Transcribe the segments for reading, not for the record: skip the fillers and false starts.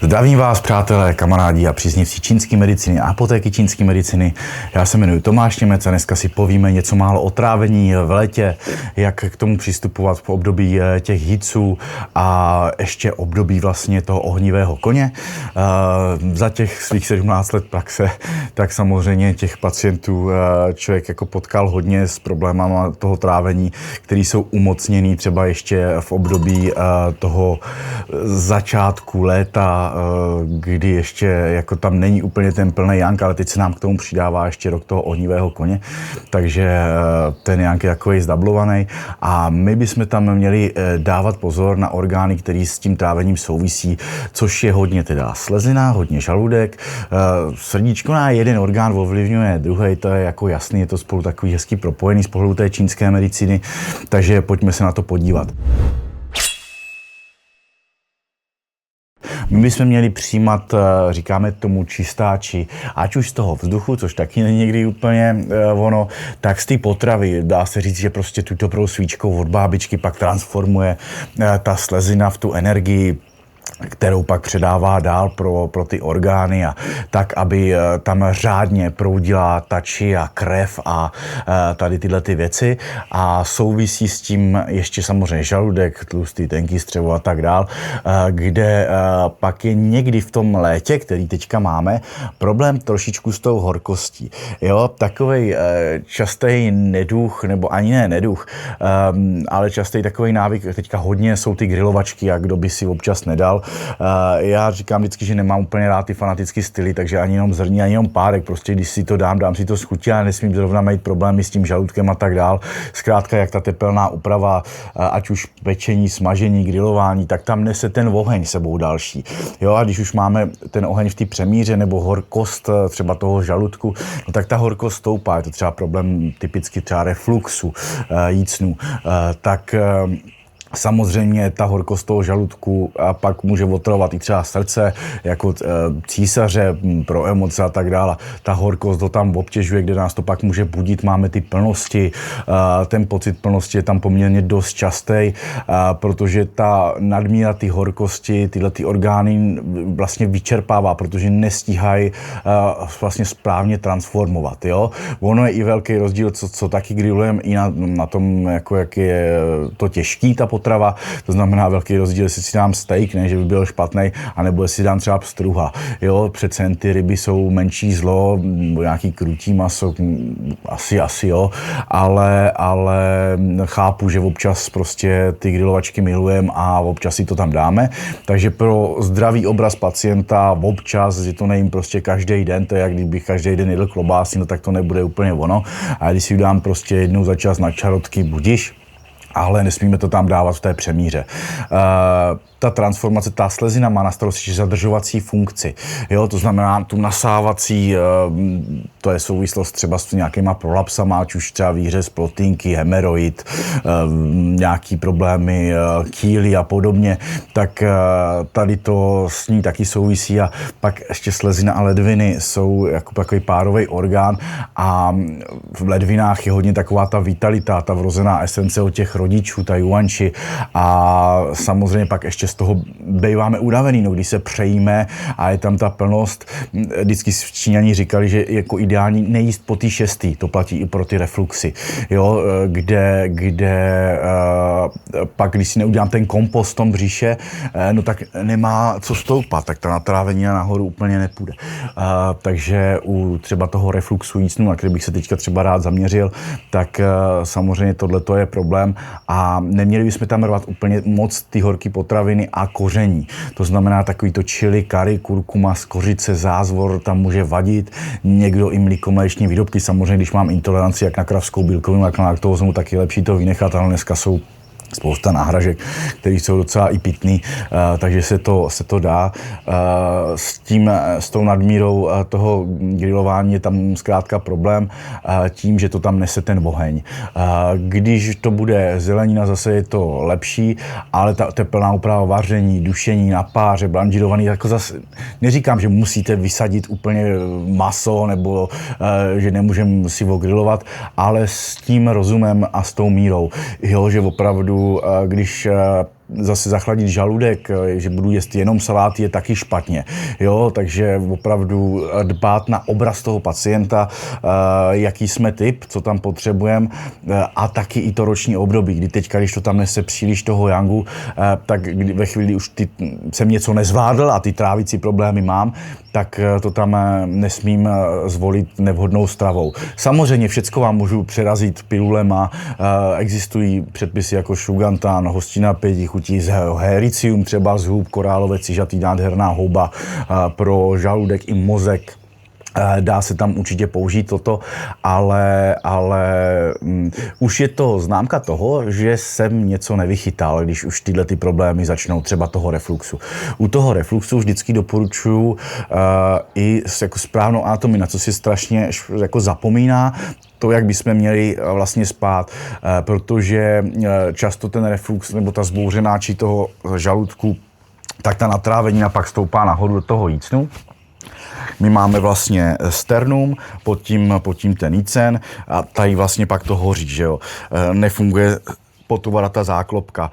Zdravím vás, přátelé, kamarádi a příznivci čínské medicíny a apotéky čínské medicíny. Já se jmenuji Tomáš Němec a dneska si povíme něco málo o trávení v létě, jak k tomu přistupovat v období těch hiců a ještě období vlastně toho ohnivého koně. Za těch svých 17 let praxe, tak samozřejmě těch pacientů člověk jako potkal hodně s problémama toho trávení, který jsou umocněný třeba ještě v období toho začátku léta, kdy ještě jako tam není úplně ten plný jank, ale teď se nám k tomu přidává ještě rok toho ohnivého koně, takže ten jank je takový zdablovaný a my bychom tam měli dávat pozor na orgány, které s tím trávením souvisí, což je hodně teda slezina, hodně žaludek, srdíčko na jeden orgán ovlivňuje druhý, to je jako jasný, je to spolu takový hezky propojený z pohledu té čínské medicíny, takže pojďme se na to podívat. My bychom měli přijímat, říkáme tomu čistáči, ať už z toho vzduchu, což taky není někdy úplně ono, tak z té potravy. Dá se říct, že prostě tuto svíčkou od bábičky pak transformuje ta slezina v tu energii, kterou pak předává dál pro ty orgány a tak, aby tam řádně proudila ta či a krev a tady tyhle ty věci a souvisí s tím ještě samozřejmě žaludek, tlustý, tenký střevo a tak dál, kde pak je někdy v tom létě, který teďka máme, problém trošičku s tou horkostí. Jo, takovej častý neduch, nebo ani ne neduch, ale častý takový návyk, teďka hodně jsou ty grilovačky a kdo by si občas nedal. Já říkám vždycky, že nemám úplně rád ty fanatický styly, takže ani jenom zrní, ani jenom párek, prostě když si to dám si to s chutí a nesmím zrovna mít problémy s tím žaludkem a tak dál. Zkrátka, jak ta tepelná úprava, ať už pečení, smažení, grilování, tak tam nese ten oheň sebou další. Jo, a když už máme ten oheň v té přemíře nebo horkost třeba toho žaludku, no tak ta horkost stoupá, je to třeba problém typicky třeba refluxu, jícnu, tak samozřejmě ta horkost toho žaludku a pak může otravovat i třeba srdce, jako císaře pro emoce a tak dále. Ta horkost to tam obtěžuje, kde nás to pak může budit. Máme ty plnosti, ten pocit plnosti je tam poměrně dost častý, protože ta nadmíra ty horkosti, tyhle ty orgány vlastně vyčerpává, protože nestíhají vlastně správně transformovat. Jo? Ono je i velký rozdíl, co taky grillujeme i na tom, jako jak je to těžký, ta potrava, to znamená velký rozdíl, jestli si dám steak, ne, že by byl špatný, anebo jestli dám třeba pstruha. Jo, přece jen ty ryby jsou menší zlo, nebo nějaký krutí maso, asi jo, ale chápu, že občas prostě ty grilovačky milujeme a občas si to tam dáme, takže pro zdravý obraz pacienta občas, že to nejím prostě každý den, to je jak kdybych každý den jedl klobásy, no tak to nebude úplně ono, a když si dám prostě jednou za čas na čarotky, budiš, ale nesmíme to tam dávat v té přemíře. Ta transformace, ta slezina má na starosti zadržovací funkci. Jo, to znamená tu nasávací, to je souvislost třeba s nějakýma prolapsama, ať už třeba výřez plotínky, hemeroid, nějaký problémy kýly a podobně, tak tady to s ní taky souvisí a pak ještě slezina a ledviny jsou jako takový párový orgán a v ledvinách je hodně taková ta vitalita, ta vrozená esence od těch rodičů, ta juanči a samozřejmě pak ještě z toho býváme unavený, no, když se přejíme a je tam ta plnost. Vždycky Číňani říkali, že jako ideální nejíst po té 6. To platí i pro ty refluxy, jo, kde pak, když si neudělám ten kompost v tom břiše, no tak nemá co stoupat, tak ta natrávení nahoru úplně nepůjde. Takže u třeba toho refluxu jícnu, na který bych se teďka třeba rád zaměřil, tak samozřejmě tohleto je problém a neměli bychom tam rvat úplně moc ty horké potraviny a koření. To znamená takový to chili, kari, kurkuma, skořice, zázvor tam může vadit. Někdo i mlékomléční výrobky, samozřejmě, když mám intoleranci jak na kravskou bílkovinu, jak na laktózu, tak je lepší to vynechat, ale dneska jsou spousta náhražek, které jsou docela i pitný, takže se to dá. S tou nadmírou toho grilování je tam zkrátka problém tím, že to tam nese ten oheň. Když to bude zelenina, zase je to lepší, ale ta teplná úprava vaření, dušení na páře, blanžírovaný, jako zase neříkám, že musíte vysadit úplně maso nebo že nemůžeme si ho grilovat, ale s tím rozumem a s tou mírou. Jo, že opravdu, když zase zachladit žaludek, že budu jíst jenom saláty, je taky špatně. Jo, takže opravdu dbát na obraz toho pacienta, jaký jsme typ, co tam potřebujeme, a taky i to roční období, kdy teďka, když to tam nese příliš toho yangu, tak ve chvíli už jsem něco nezvládl a ty trávicí problémy mám, tak to tam nesmím zvolit nevhodnou stravou. Samozřejmě všecko vám můžu přerazit pilulema, existují předpisy jako šugantan, hostina 5 chutí, hericium, třeba z hub, korálové cižatý, nádherná houba pro žaludek i mozek. Dá se tam určitě použít toto, ale už je to známka toho, že jsem něco nevychytal, když už tyhle ty problémy začnou, třeba toho refluxu. U toho refluxu vždycky doporučuji i jako správnou anatomii, na co si strašně jako zapomíná, to, jak bychom měli vlastně spát, protože často ten reflux nebo ta zbouřená či toho žaludku, tak ta natrávenina pak stoupá nahoru do toho jícnu. My máme vlastně sternum, pod tím ten jícen a tady vlastně pak to hoří, že jo. Nefunguje potovara ta záklopka.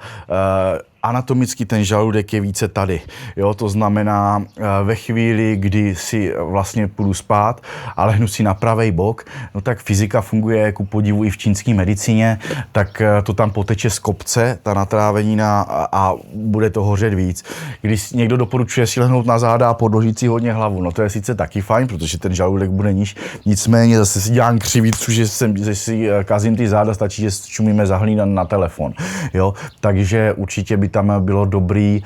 Anatomicky ten žaludek je více tady. Jo, to znamená, ve chvíli, kdy si vlastně půjdu spát a lehnu si na pravej bok, no tak fyzika funguje ku podivu i v čínské medicíně, tak to tam poteče z kopce, ta natrávenina a bude to hořet víc. Když někdo doporučuje si lehnout na záda a podložit si hodně hlavu, no to je sice taky fajn, protože ten žaludek bude níž, nicméně zase si dělám křivicu, že si kazím ty záda, stačí, že čumíme zahlídat na telefon. Jo, takže určitě by tam bylo dobrý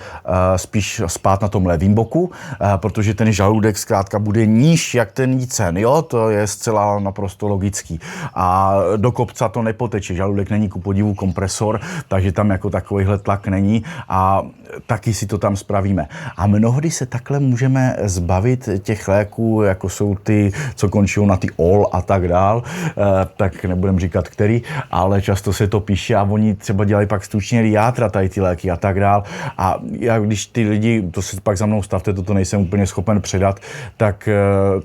spíš spát na tom levým boku, protože ten žaludek zkrátka bude níž jak ten jícen, jo, to je zcela naprosto logický. A do kopca to nepoteče, žaludek není ku podivu kompresor, takže tam jako takovýhle tlak není a taky si to tam spravíme. A mnohdy se takhle můžeme zbavit těch léků, jako jsou ty, co končí na ty OL a tak dál, tak nebudem říkat který, ale často se to píše a oni třeba dělají pak stučnělý játra, tady ty léky a tak dál. A já, když ty lidi, to se pak za mnou stavte, to nejsem úplně schopen předat, tak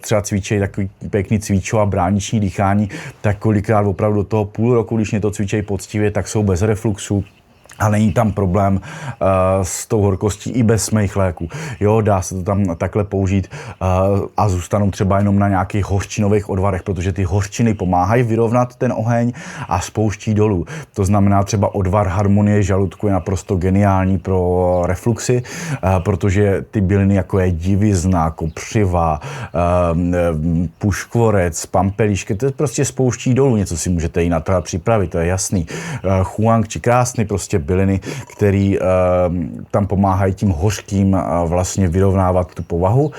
třeba cvičejí takový pěkný cvičo a brániční dýchání, tak kolikrát opravdu do toho půl roku, když mě to cvičejí poctivě, tak jsou bez refluxu. A není tam problém s tou horkostí i bez mých léků. Jo, dá se to tam takhle použít a zůstanou třeba jenom na nějakých hořčinových odvarech, protože ty hořčiny pomáhají vyrovnat ten oheň a spouští dolů. To znamená třeba odvar harmonie žaludku je naprosto geniální pro refluxy, protože ty byliny jako je divizna, kopřiva, puškvorec, pampelíšky, to prostě spouští dolů. Něco si můžete i na to připravit, to je jasný. Huang či krásný prostě byliny, které tam pomáhají tím hořkým vlastně vyrovnávat tu povahu.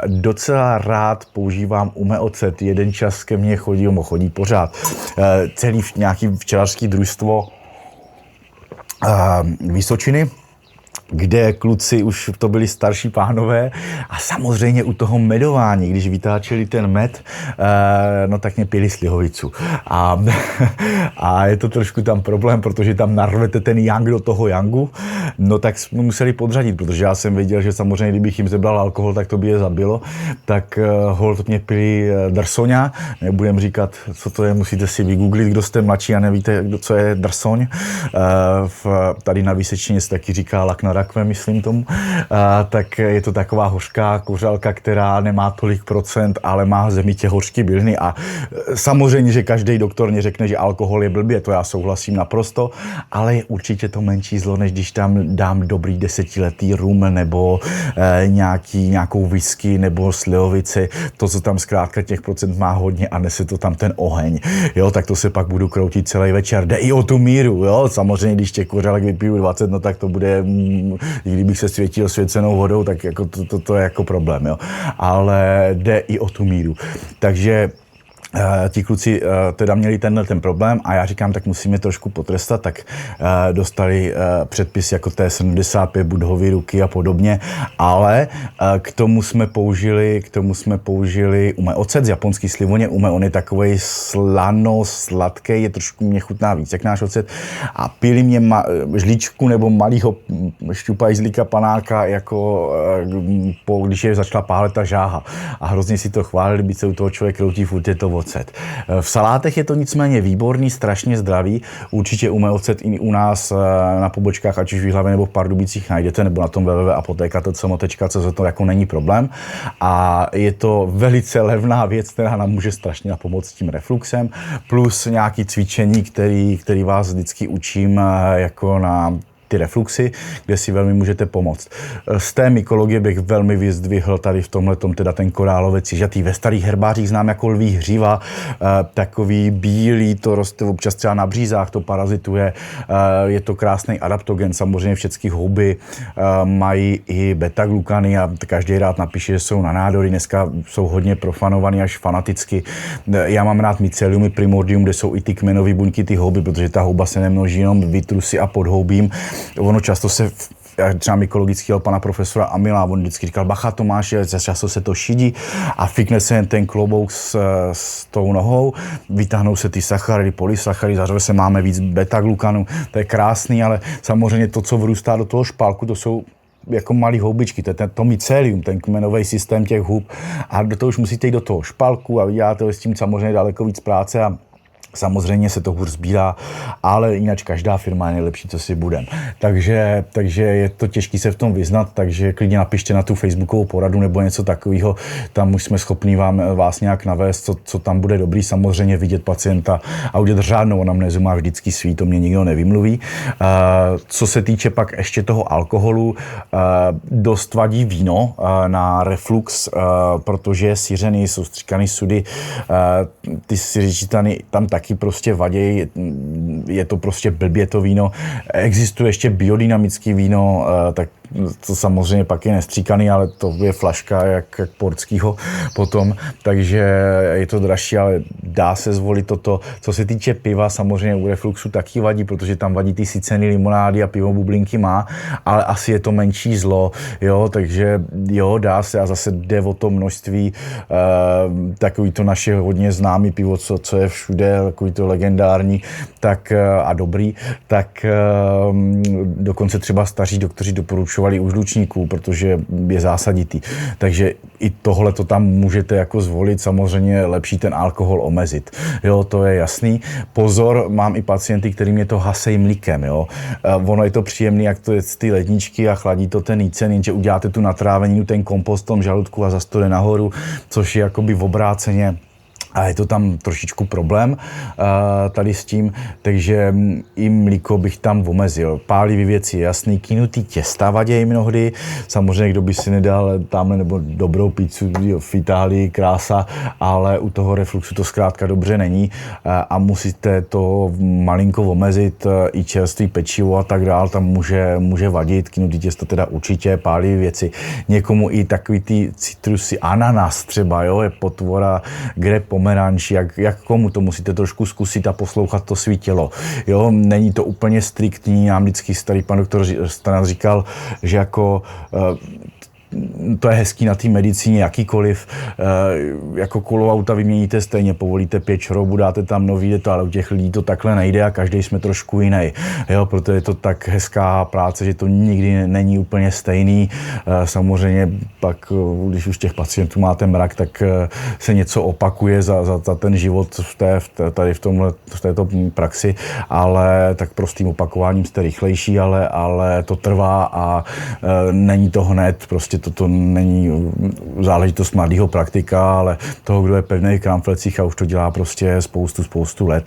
Docela rád používám umeocet. Jeden čas ke mně chodí pořád. Celý nějaký včelařský družstvo Vysočiny, kde kluci už to byli starší pánové a samozřejmě u toho medování, když vytáčeli ten med, no tak mě pili slihovicu. A je to trošku tam problém, protože tam narvete ten yang do toho yangu, no tak jsme museli podřadit, protože já jsem věděl, že samozřejmě, kdybych jim zebral alkohol, tak to by je zabilo, tak holt mě pili drsoňa, nebudem říkat, co to je, musíte si vygooglit, kdo jste mladší a nevíte, co je drsoň. Tady na Vysočině se taky říká lak na rakve, myslím tomu, tak je to taková hořká kuřálka, která nemá tolik procent, ale má zemitě hořký byliny a samozřejmě, že každý doktor mě řekne, že alkohol je blbě, to já souhlasím naprosto, ale je určitě to menší zlo, než když tam dám dobrý 10letý rum nebo nějakou whisky nebo slivovici, to, co tam zkrátka těch procent má hodně a nese to tam ten oheň, jo, tak to se pak budu kroutit celý večer, jde i o tu míru, jo, samozřejmě, když těch kuřálek vypiju 20, no tak to bude kdybych se světil svěcenou vodou, tak jako to je jako problém, jo. Ale jde i o tu míru. Takže ti kluci teda měli ten problém a já říkám, tak musíme trošku potrestat, tak dostali předpis jako T75, Budhovy ruky a podobně, ale k tomu jsme použili umeocet z japonský slivoně. On je takovej slano-sladký, je trošku mě chutná víc, jak náš ocet. A pili mě žlíčku nebo malýho šťupajzlíka panáka, jako když je začala pálet ta žáha. A hrozně si to chválili, byť se u toho člověk kroutí, furt je to ocet. ocet. V salátech je to nicméně výborný, strašně zdravý. Určitě ume ocet i u nás na pobočkách, ať už v Jihlavě nebo v Pardubicích najdete, nebo na tom www.apoteka.cz, to jako není problém. A je to velice levná věc, která nám může strašně napomoct s tím refluxem, plus nějaký cvičení, který vás vždycky učím jako na ty refluxy, kde si velmi můžete pomoct. Z té mykologie bych velmi vyzdvihl tady v tomhletom teda ten korálovec ježatý. Ve starých herbářích znám jako lví hřiva, takový bílý, to roste občas třeba na břízách, to parazituje, je to krásný adaptogen, samozřejmě všechny houby mají i beta-glukany a každý rád napíše, že jsou na nádory, dneska jsou hodně profanovaný až fanaticky. Já mám rád mycelium primordium, kde jsou i ty kmenové buňky, ty houby, protože ta houba se nemnoží jenom vytrusy a podhoubím. Ono často se, třeba mykologický pana profesora Amila, on vždycky říkal, bacha Tomáš, často se to šidí a fikne se jen ten klobouk s tou nohou, vytáhnou se ty sacharidy, polysacharidy, zařve se máme víc beta-glukanu, to je krásný, ale samozřejmě to, co vrůstá do toho špalku, to jsou jako malý houbičky, to je to mycelium, ten kmenový systém těch hub a do toho už musíte jít do toho špalku a vyděláte s tím samozřejmě daleko víc práce a samozřejmě se to hůř sbírá, ale jinak každá firma je nejlepší, co si budem. Takže je to těžké se v tom vyznat, takže klidně napište na tu facebookovou poradu nebo něco takového, tam už jsme schopni vás nějak navést, co tam bude dobrý, samozřejmě vidět pacienta a udělat řádnou anamnézu má vždycky svý, to mě nikdo nevymluví. Co se týče pak ještě toho alkoholu, dost vadí víno na reflux, protože je syřený, jsou stříkaný sudy, ty syřičitany tam taky prostě vadějí, je to prostě blbě to víno. Existuje ještě biodynamický víno, tak to samozřejmě pak je nestříkaný, ale to je flaška jak portskýho potom, takže je to dražší, ale dá se zvolit toto. Co se týče piva, samozřejmě u refluxu taky vadí, protože tam vadí ty sycený limonády a pivo bublinky má, ale asi je to menší zlo, jo, takže jo, dá se a zase jde o to množství, takový to naše hodně známý pivo, co je všude, takový to legendární, tak a dobrý, tak dokonce třeba staří doktoři doporučovali u žlučníků, protože je zásaditý. Takže i tohle to tam můžete jako zvolit, samozřejmě lepší ten alkohol omezit. Jo, to je jasný. Pozor, mám i pacienty, který mě to hasejí mlíkem, jo. Ono je to příjemný, jak to je z ty ledničky a chladí to ten jícen, jenže uděláte tu natráveninu, ten kompost v tom žaludku a zase to jde nahoru, což je jakoby v obráceně. A je to tam trošičku problém tady s tím, takže i mlíko bych tam omezil. Pálivý věci, jasný, kynutý těsta vadějí mnohdy. Samozřejmě, kdo by si nedal tamhle nebo dobrou pizzu v Itálii, krása, ale u toho refluxu to zkrátka dobře není a musíte to malinko omezit, i čerstvý pečivo a tak dál, tam může vadit, kynutý těsto teda určitě, pálivé věci. Někomu i takový ty citrusy, ananas třeba, jo, je potvora, kde pomeranč, jak komu to musíte trošku zkusit a poslouchat to svý tělo. Jo, není to úplně striktní, nám vždycky starý pan doktor Stranec říkal, že jako to je hezký na té medicíně, jakýkoliv, jako kolo auta vyměníte stejně, povolíte 5 šroubů, dáte tam nový, ale u těch lidí to takhle nejde a každý jsme trošku jiný. Jo, proto je to tak hezká práce, že to nikdy není úplně stejný. Samozřejmě pak, když už těch pacientů máte mrak, tak se něco opakuje za ten život tady v této praxi, ale tak prostým opakováním jste rychlejší, ale to trvá a není to hned, prostě to není záležitost mladého praktika, ale toho, kdo je pevný v kramflecích a už to dělá prostě spoustu let.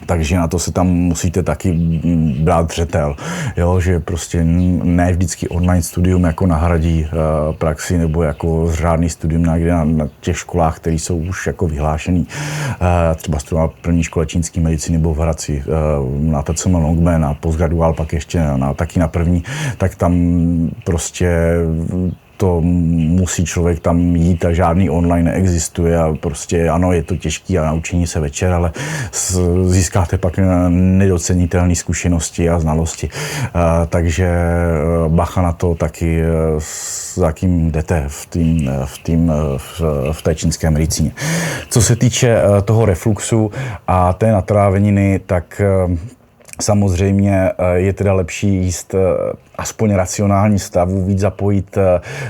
Takže na to se tam musíte taky brát dřetel, jo, že prostě ne vždycky online studium jako nahradí praxi nebo jako řádný studium na těch školách, které jsou už jako vyhlášený. Třeba studoval první škole čínské medicíny nebo v Hradci na TCM Longman a postgraduál pak ještě taky na první, tak tam prostě to musí člověk tam jít a žádný online neexistuje a prostě ano, je to těžký a naučení se večer, ale získáte pak nedocenitelné zkušenosti a znalosti. Takže bacha na to taky, za kým jdete v té čínské medicíně. Co se týče toho refluxu a té natráveniny, tak Samozřejmě je teda lepší jíst aspoň racionální stavu, víc zapojit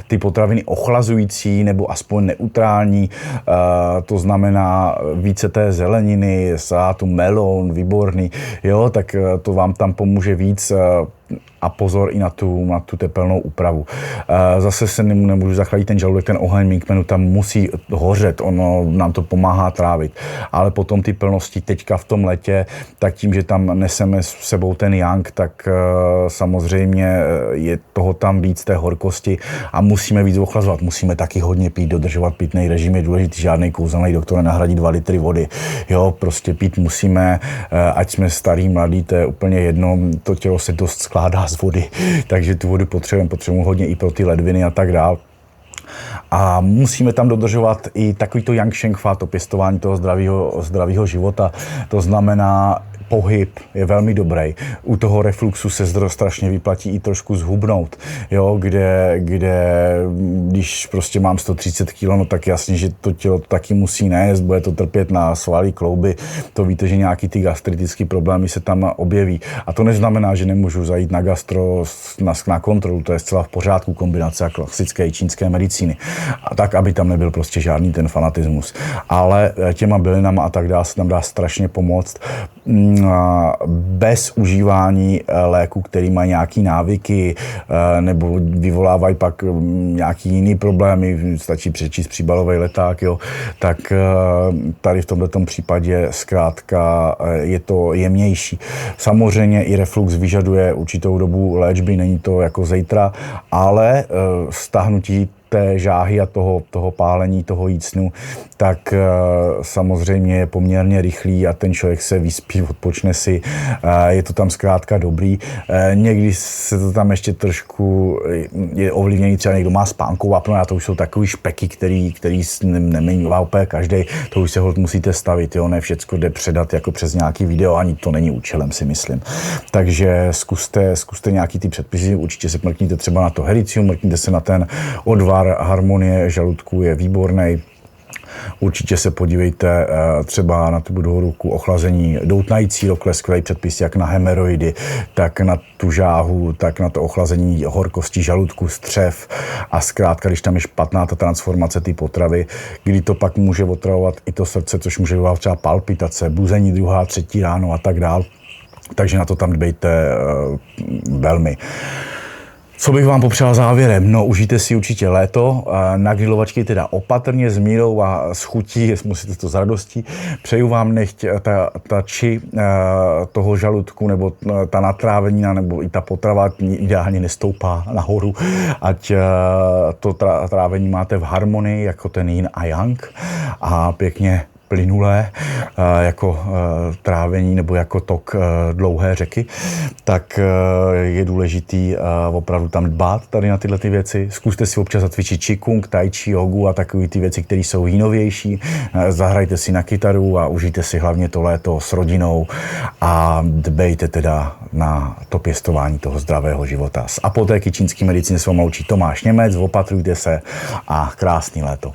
ty potraviny ochlazující nebo aspoň neutrální, to znamená více té zeleniny, salátu, melon, výborný, jo, tak to vám tam pomůže víc. A pozor i na tu tepelnou úpravu. Zase se nemůžu zachladit ten žaludek, ten oheň míkmenu tam musí hořet, ono nám to pomáhá trávit. Ale potom ty plnosti teďka v tom letě, tak tím, že tam neseme s sebou ten yang, tak samozřejmě je toho tam víc té horkosti a musíme víc ochlazovat. Musíme taky hodně pít, dodržovat pitný režim je důležitý, žádný kouzelný doktor nenahradí 2 litry vody. Jo, prostě pít musíme, ať jsme starý, mladý, to je úplně jedno, to tělo se dost skládá z vody, takže tu vodu potřebujeme hodně i pro ty ledviny a tak dál. A musíme tam dodržovat i takovýto yang shengfa, to pěstování toho zdravého života, to znamená pohyb je velmi dobrý. U toho refluxu se strašně vyplatí i trošku zhubnout, jo, kde když prostě mám 130 kg, no tak jasně, že to tělo taky musí nést, bude to trpět na svaly, klouby, to víte, že nějaký ty gastritické problémy se tam objeví. A to neznamená, že nemůžu zajít na gastro, na kontrolu, to je zcela v pořádku, kombinace klasické čínské medicíny. A tak, aby tam nebyl prostě žádný ten fanatismus. Ale těma bylinama a tak dále se tam dá strašně pomoct. Bez užívání léku, který mají nějaký návyky nebo vyvolávají pak nějaký jiný problémy, stačí přečíst příbalový leták, jo, tak tady v tomto případě zkrátka je to jemnější. Samozřejmě i reflux vyžaduje určitou dobu léčby, není to jako zítra, ale stáhnutí té žáhy a toho pálení, toho jícnu, tak samozřejmě je poměrně rychlý a ten člověk se vyspí, odpočne si, je to tam zkrátka dobrý. Někdy se to tam ještě trošku je ovlivněný, třeba někdo má spánkovou apnou, a to už jsou takový špeky, který neměnívá úplně každý, to už se holt musíte stavit, jo, ne všecko jde předat jako přes nějaký video, ani to není účelem, si myslím. Takže zkuste nějaký ty předpisy, určitě se mrkněte třeba na to hericium, mrkněte se na ten odvar harmonie žaludku, je výborný. Určitě se podívejte třeba na tu ruku ochlazení doutnající rokle, skvělý předpis jak na hemeroidy, tak na tu žáhu, tak na to ochlazení horkosti žaludku, střev a zkrátka, když tam je špatná ta transformace ty potravy, kdy to pak může otravovat i to srdce, což může vyvolat třeba palpitace, buzení 2., 3. ráno a tak dál. Takže na to tam dbejte velmi. Co bych vám popřál závěrem? No, užijte si určitě léto, na grilovačky teda opatrně, s mírou a s chutí, musíte to s radostí. Přeju vám, nechť ta či toho žaludku, nebo ta natrávenina, nebo i ta potrava ideálně nestoupá nahoru, ať to trávení máte v harmonii, jako ten yin a yang, a pěkně plynulé, jako trávení nebo jako tok dlouhé řeky, tak je důležitý opravdu tam dbát tady na tyhle ty věci. Zkuste si občas zatvičit qigong, tai chi, jogu a takové ty věci, které jsou jínovější. Zahrajte si na kytaru a užijte si hlavně to léto s rodinou a dbejte teda na to pěstování toho zdravého života. Z apotéky čínské medicíny s vámi loučí Tomáš Němec, opatrujte se a krásný léto.